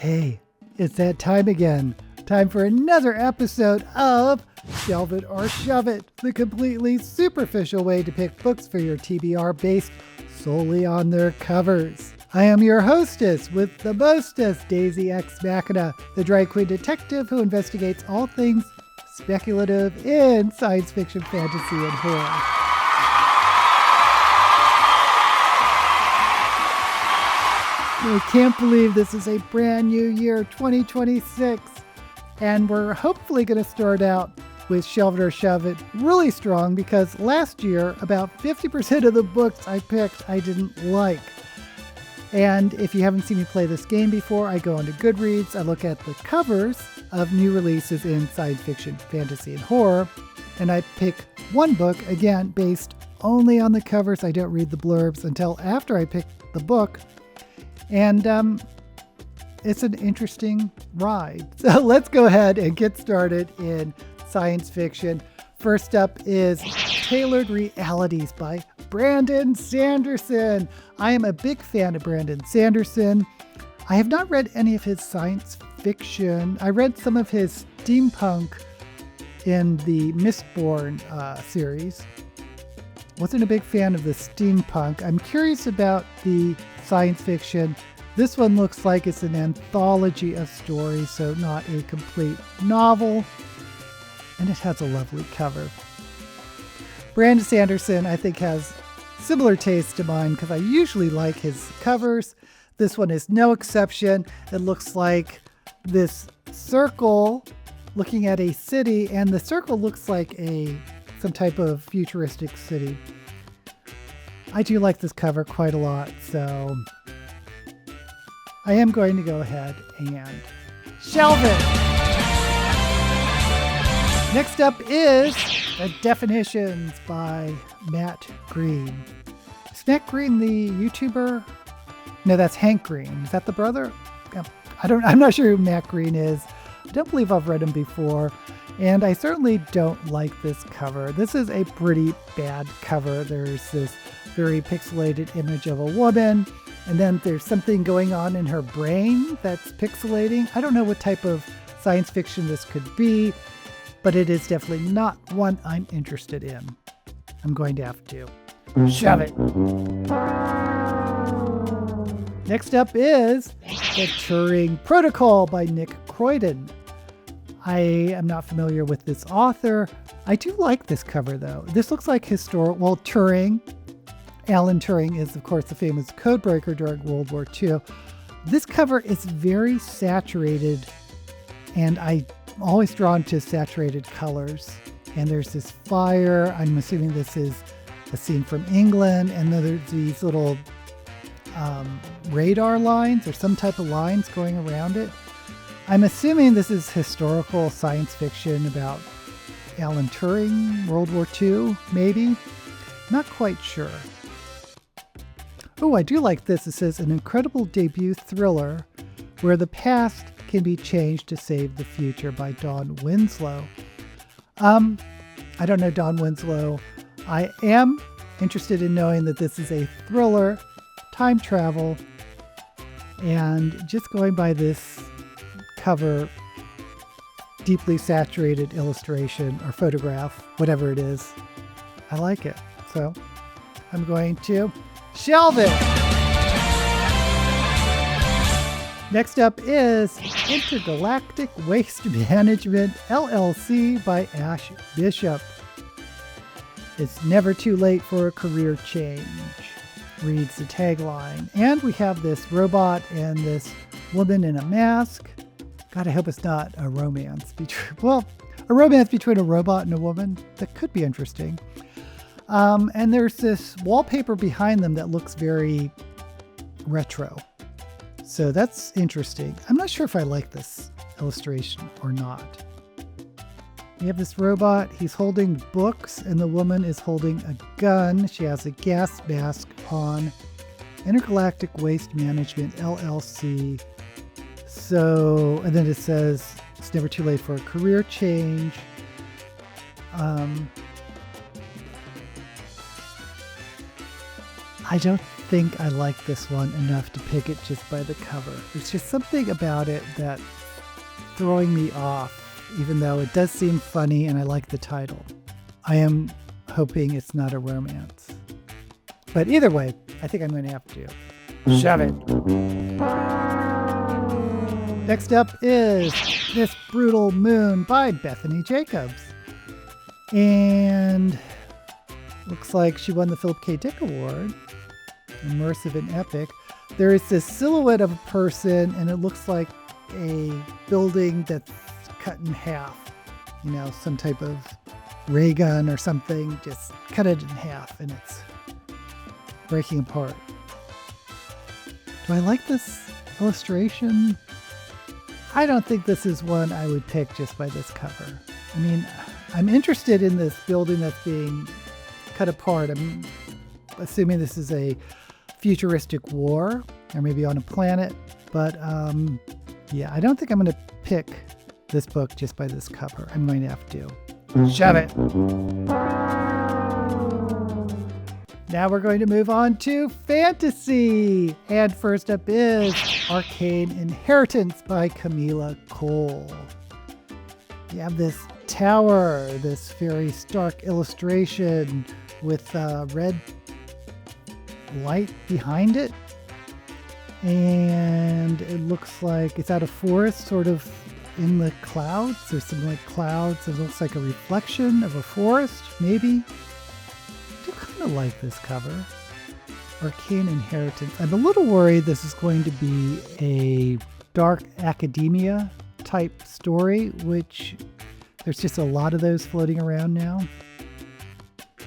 Hey, it's that time again. Time for another episode of Shelve It or Shove It, the completely superficial way to pick books for your TBR based solely on their covers. I am your hostess with the mostest, Daisy X Machina, the drag queen detective who investigates all things speculative in science fiction, fantasy, and horror. I can't believe this is a brand new year, 2026, and we're hopefully going to start out with Shelve It or Shove It really strong because last year, about 50% of the books I picked I didn't like. And if you haven't seen me play this game before, I go onto Goodreads, I look at the covers of new releases in science fiction, fantasy, and horror, and I pick one book, again, based only on the covers. I don't read the blurbs until after I pick the book. And it's an interesting ride. So let's go ahead and get started in science fiction. First up is Tailored Realities by Brandon Sanderson. I am a big fan of Brandon Sanderson. I have not read any of his science fiction. I read some of his steampunk in the Mistborn series. Wasn't a big fan of the steampunk. I'm curious about the science fiction. This one looks like it's an anthology of stories, so not a complete novel. And it has a lovely cover. Brandon Sanderson, I think, has similar tastes to mine because I usually like his covers. This one is no exception. It looks like this circle looking at a city, and the circle looks like some type of futuristic city. I do like this cover quite a lot, so I am going to go ahead and shelve it. Next up is The Definitions by Matt Green. Is Matt Green the YouTuber? No, that's Hank Green. Is that the brother? I'm not sure who Matt Green is. I don't believe I've read him before. And I certainly don't like this cover. This is a pretty bad cover. There's this very pixelated image of a woman, and then there's something going on in her brain that's pixelating. I don't know what type of science fiction this could be, but it is definitely not one I'm interested in. I'm going to have to shove it. Next up is The Turing Protocol by Nick Croydon. I am not familiar with this author. I do like this cover, though. This looks like historical. Well, Turing, Alan Turing, is, of course, the famous codebreaker during World War II. This cover is very saturated, and I'm always drawn to saturated colors. And there's this fire. I'm assuming this is a scene from England, and then there's these little radar lines or some type of lines going around it. I'm assuming this is historical science fiction about Alan Turing, World War II, maybe? Not quite sure. Oh, I do like this. It says, an incredible debut thriller where the past can be changed to save the future by Dawn Winslow. I don't know Dawn Winslow. I am interested in knowing that this is a thriller, time travel, and just going by this cover, deeply saturated illustration or photograph, whatever it is, I like it. So I'm going to shelve it. Next up is Intergalactic Waste Management LLC by Ash Bishop. It's never too late for a career change, reads the tagline. And we have this robot and this woman in a mask. God, I hope it's not a romance between a robot and a woman. That could be interesting. And there's this wallpaper behind them that looks very retro. So that's interesting. I'm not sure if I like this illustration or not. We have this robot. He's holding books, and the woman is holding a gun. She has a gas mask on. Intergalactic Waste Management LLC. So, and then it says, it's never too late for a career change. I don't think I like this one enough to pick it just by the cover. There's just something about it that's throwing me off, even though it does seem funny and I like the title. I am hoping it's not a romance. But either way, I think I'm going to have to shove it. Next up is This Brutal Moon by Bethany Jacobs. And looks like she won the Philip K. Dick Award. Immersive and epic. There is this silhouette of a person, and it looks like a building that's cut in half. You know, some type of ray gun or something. Just cut it in half, and it's breaking apart. Do I like this illustration? I don't think this is one I would pick just by this cover. I mean, I'm interested in this building that's being cut apart. I'm assuming this is a futuristic war, or maybe on a planet. But yeah, I don't think I'm going to pick this book just by this cover. I'm going to have to shove it. Now we're going to move on to fantasy. And first up is Arcane Inheritance by Camila Cole. You have this tower, this very stark illustration with red light behind it. And it looks like it's at a forest, sort of in the clouds. There's some like clouds. It looks like a reflection of a forest, maybe. I kind of like this cover. Arcane Inheritance. I'm a little worried this is going to be a dark academia type story, which there's just a lot of those floating around now.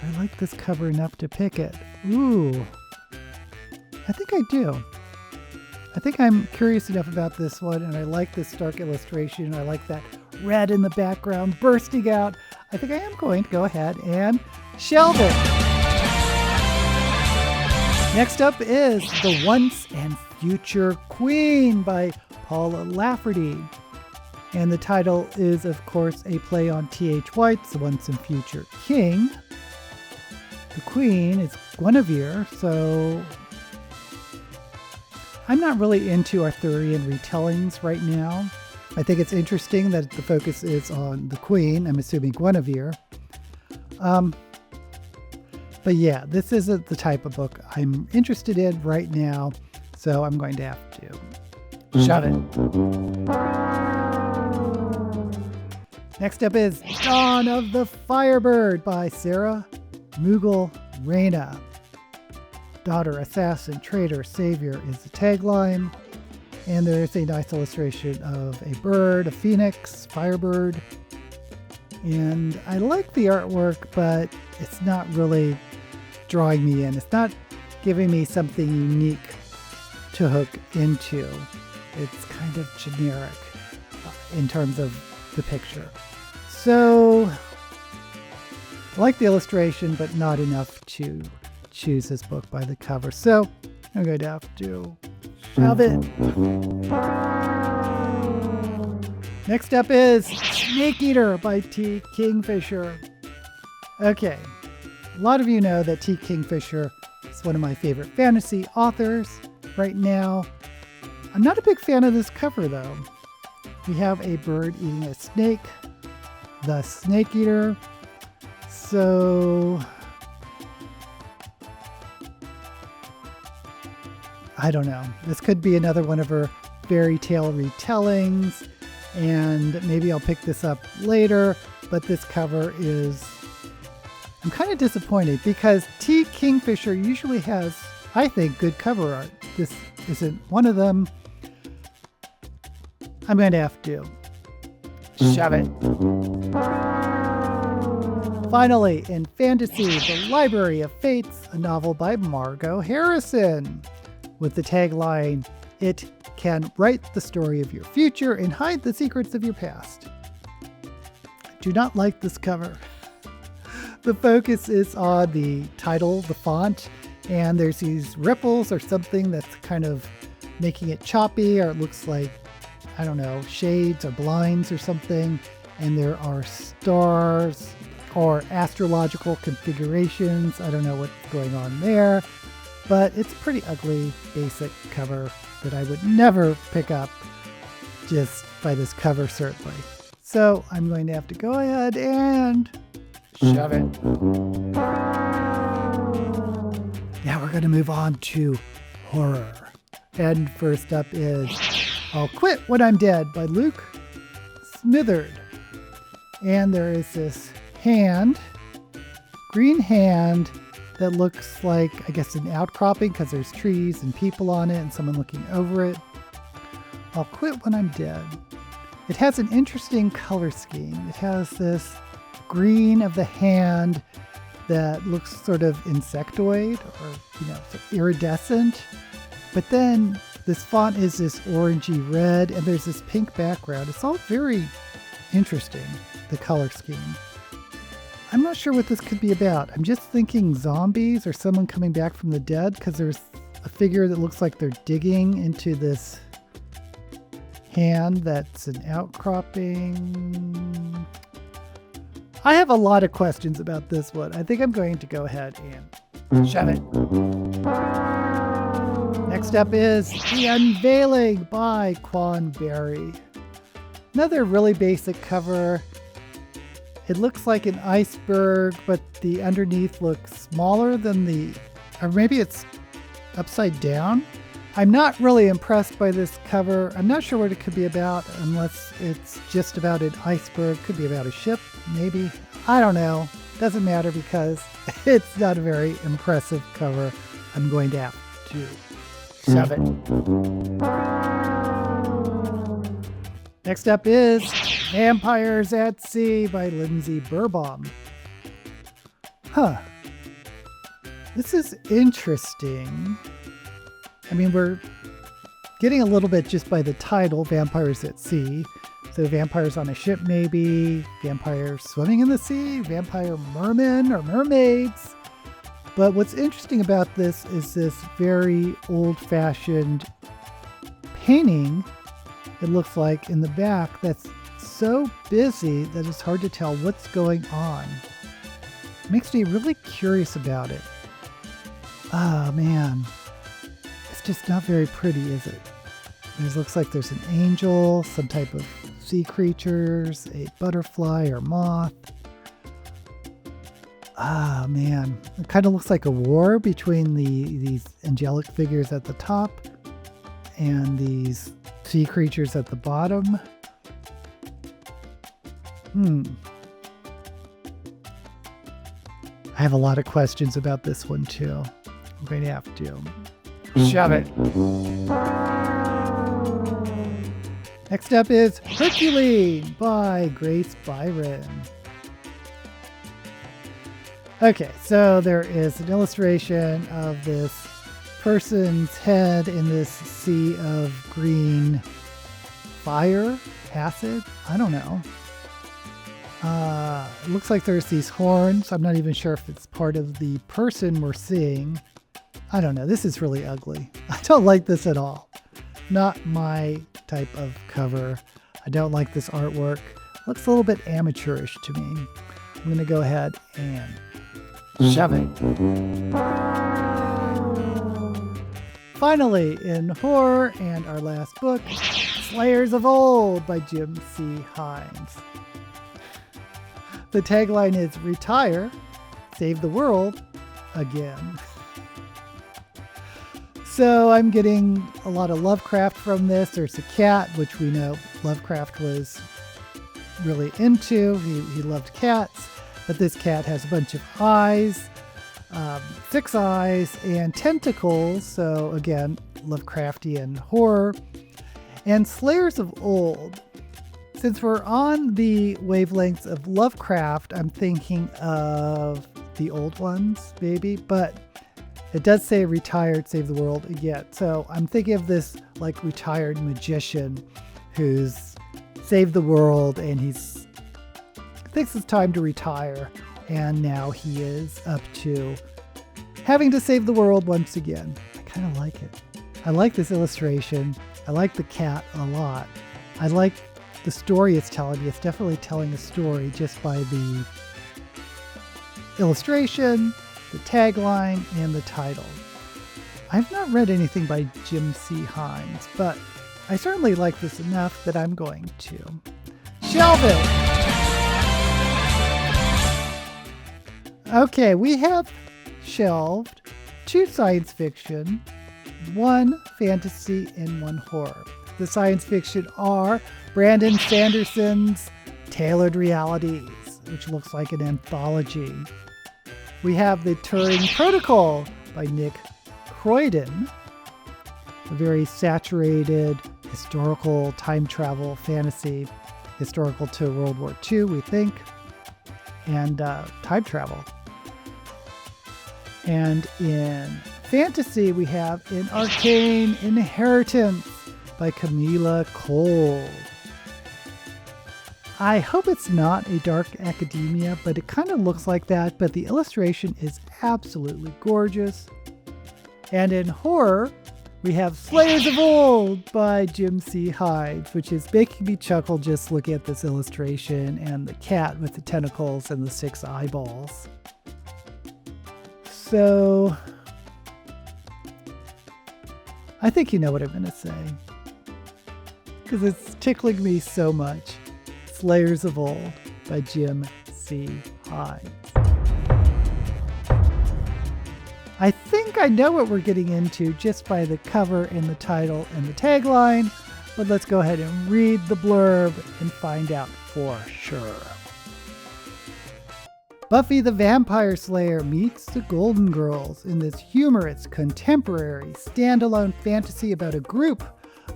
I like this cover enough to pick it. Ooh, I think I do. I think I'm curious enough about this one, and I like this dark illustration. I like that red in the background bursting out. I think I am going to go ahead and shelve it. Next up is The Once and Future Queen by Paula Lafferty. And the title is, of course, a play on T.H. White's The Once and Future King. The Queen is Guinevere, so I'm not really into Arthurian retellings right now. I think it's interesting that the focus is on the Queen, I'm assuming Guinevere. But yeah, this isn't the type of book I'm interested in right now, so I'm going to have to shove it. Next up is Dawn of the Firebird by Sarah Mughal Reyna. Daughter, assassin, traitor, savior is the tagline. And there's a nice illustration of a bird, a phoenix, firebird. And I like the artwork, but it's not really drawing me in. It's not giving me something unique to hook into. It's kind of generic in terms of the picture. So I like the illustration, but not enough to choose this book by the cover. So I'm going to have to shove it. Next up is Snake Eater by T. Kingfisher. Okay, a lot of you know that T. Kingfisher is one of my favorite fantasy authors right now. I'm not a big fan of this cover though. We have a bird eating a snake, the Snake Eater. So I don't know. This could be another one of her fairy tale retellings, and maybe I'll pick this up later, but this cover is... I'm kind of disappointed because T. Kingfisher usually has, I think, good cover art. This isn't one of them. I'm going to have to shove it. Finally, in fantasy, The Library of Fates, a novel by Margot Harrison, with the tagline, "It can write the story of your future and hide the secrets of your past." I do not like this cover. The focus is on the title, the font, and there's these ripples or something that's kind of making it choppy, or it looks like, I don't know, shades or blinds or something. And there are stars or astrological configurations. I don't know what's going on there. but it's a pretty ugly, basic cover that I would never pick up just by this cover, certainly. So I'm going to have to go ahead and shove it. Now we're going to move on to horror. And first up is I'll Quit When I'm Dead by Luke Smitherd. And there is this hand, green hand, that looks like, I guess, an outcropping because there's trees and people on it and someone looking over it. I'll Quit When I'm Dead. It has an interesting color scheme. It has this green of the hand that looks sort of insectoid or, iridescent. But then this font is this orangey red and there's this pink background. It's all very interesting, the color scheme. I'm not sure what this could be about. I'm just thinking zombies or someone coming back from the dead because there's a figure that looks like they're digging into this hand that's an outcropping. I have a lot of questions about this one. I think I'm going to go ahead and shove it. Next up is The Unveiling by Quan Berry. Another really basic cover. It looks like an iceberg, but the underneath looks smaller than or maybe it's upside down. I'm not really impressed by this cover. I'm not sure what it could be about unless it's just about an iceberg. Could be about a ship, maybe. I don't know. Doesn't matter because it's not a very impressive cover. I'm going to have to shove it. Next up is Vampires at Sea by Lindsay Birbaum. This is interesting. I mean, we're getting a little bit just by the title, Vampires at Sea. So vampires on a ship maybe, vampires swimming in the sea, vampire mermen or mermaids. But what's interesting about this is this very old-fashioned painting, it looks like, in the back that's so busy that it's hard to tell what's going on. It makes me really curious about it. Oh, man. It's just not very pretty, is it? It looks like there's an angel, some type of sea creatures, a butterfly or moth. Ah, man. It kind of looks like a war between these angelic figures at the top and these sea creatures at the bottom. I have a lot of questions about this one too. I'm going to have to shove it. Next up is Hercules by Grace Byron. Okay, so there is an illustration of this person's head in this sea of green fire, acid, I don't know. It looks like there's these horns. I'm not even sure if it's part of the person we're seeing. I don't know. This is really ugly. I don't like this at all. Not my type of cover. I don't like this artwork. Looks a little bit amateurish to me. I'm going to go ahead and shove it. Finally, in horror and our last book, Slayers of Old by Jim C. Hines. The tagline is retire, save the world, again. So I'm getting a lot of Lovecraft from this. There's a cat, which we know Lovecraft was really into. He loved cats, but this cat has a bunch of eyes, 6 eyes, and tentacles. So again, Lovecraftian horror. And Slayers of Old. Since we're on the wavelengths of Lovecraft, I'm thinking of the old ones, maybe, but it does say retired, save the world again. So I'm thinking of this like retired magician who's saved the world and thinks it's time to retire. And now he is up to having to save the world once again. I kind of like it. I like this illustration. I like the cat a lot. I like the story it's telling me. It's definitely telling a story just by the illustration, the tagline, and the title. I've not read anything by Jim C. Hines, but I certainly like this enough that I'm going to shelve it. Okay, we have shelved 2 science fiction, 1 fantasy, and 1 horror. The science fiction are Brandon Sanderson's Tailored Realities, which looks like an anthology. We have The Turing Protocol by Nick Croydon, a very saturated historical time travel fantasy, historical to World War II, we think, and time travel. And in fantasy, we have An Arcane Inheritance by Camila Cole. I hope it's not a dark academia, but it kind of looks like that, but the illustration is absolutely gorgeous. And in horror, we have Slayers of Old by Jim C. Hines, which is making me chuckle just looking at this illustration and the cat with the tentacles and the 6 eyeballs. So, I think you know what I'm going to say, because it's tickling me so much. Slayers of Old by Jim C. Hines. I think I know what we're getting into just by the cover and the title and the tagline, but let's go ahead and read the blurb and find out for sure. Buffy the Vampire Slayer meets the Golden Girls in this humorous, contemporary, standalone fantasy about a group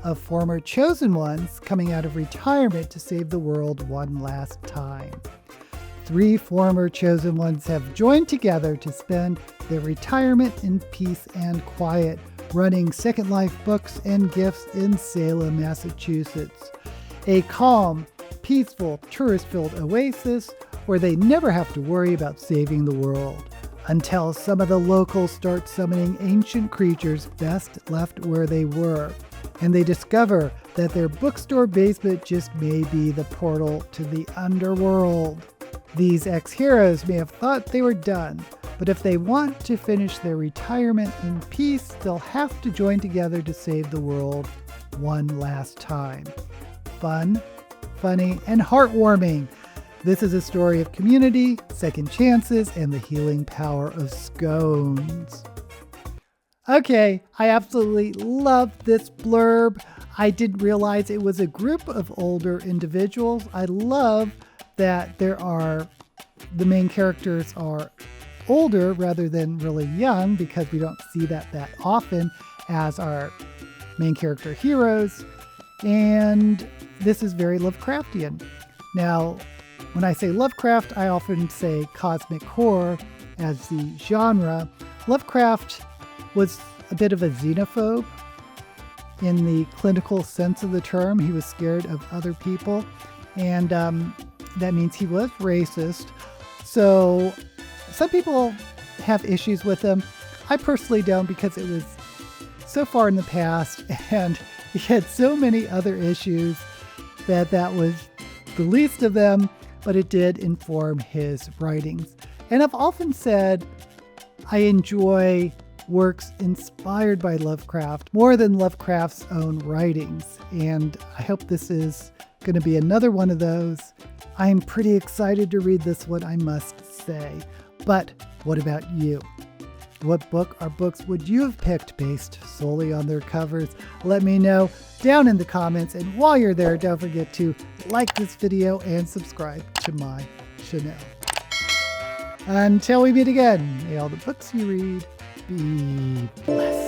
of former chosen ones coming out of retirement to save the world one last time. 3 former chosen ones have joined together to spend their retirement in peace and quiet, running Second Life Books and Gifts in Salem, Massachusetts. A calm, peaceful, tourist-filled oasis where they never have to worry about saving the world, until some of the locals start summoning ancient creatures best left where they were, and they discover that their bookstore basement just may be the portal to the underworld. These ex-heroes may have thought they were done, but if they want to finish their retirement in peace, they'll have to join together to save the world one last time. Fun, funny, and heartwarming. This is a story of community, second chances, and the healing power of scones. Okay, I absolutely love this blurb. I didn't realize it was a group of older individuals. I love that the main characters are older rather than really young, because we don't see that often as our main character heroes. And this is very Lovecraftian. Now, when I say Lovecraft, I often say cosmic horror as the genre. Lovecraft was a bit of a xenophobe in the clinical sense of the term. He was scared of other people, and that means he was racist. So some people have issues with him. I personally don't, because it was so far in the past and he had so many other issues that was the least of them, but it did inform his writings. And I've often said I enjoy works inspired by Lovecraft more than Lovecraft's own writings, and I hope this is going to be another one of those. I'm pretty excited to read this one, I must say. But what about you? What book or books would you have picked based solely on their covers? Let me know down in the comments, and while you're there, don't forget to like this video and subscribe to my channel. Until we meet again, may all the books you read be blessed.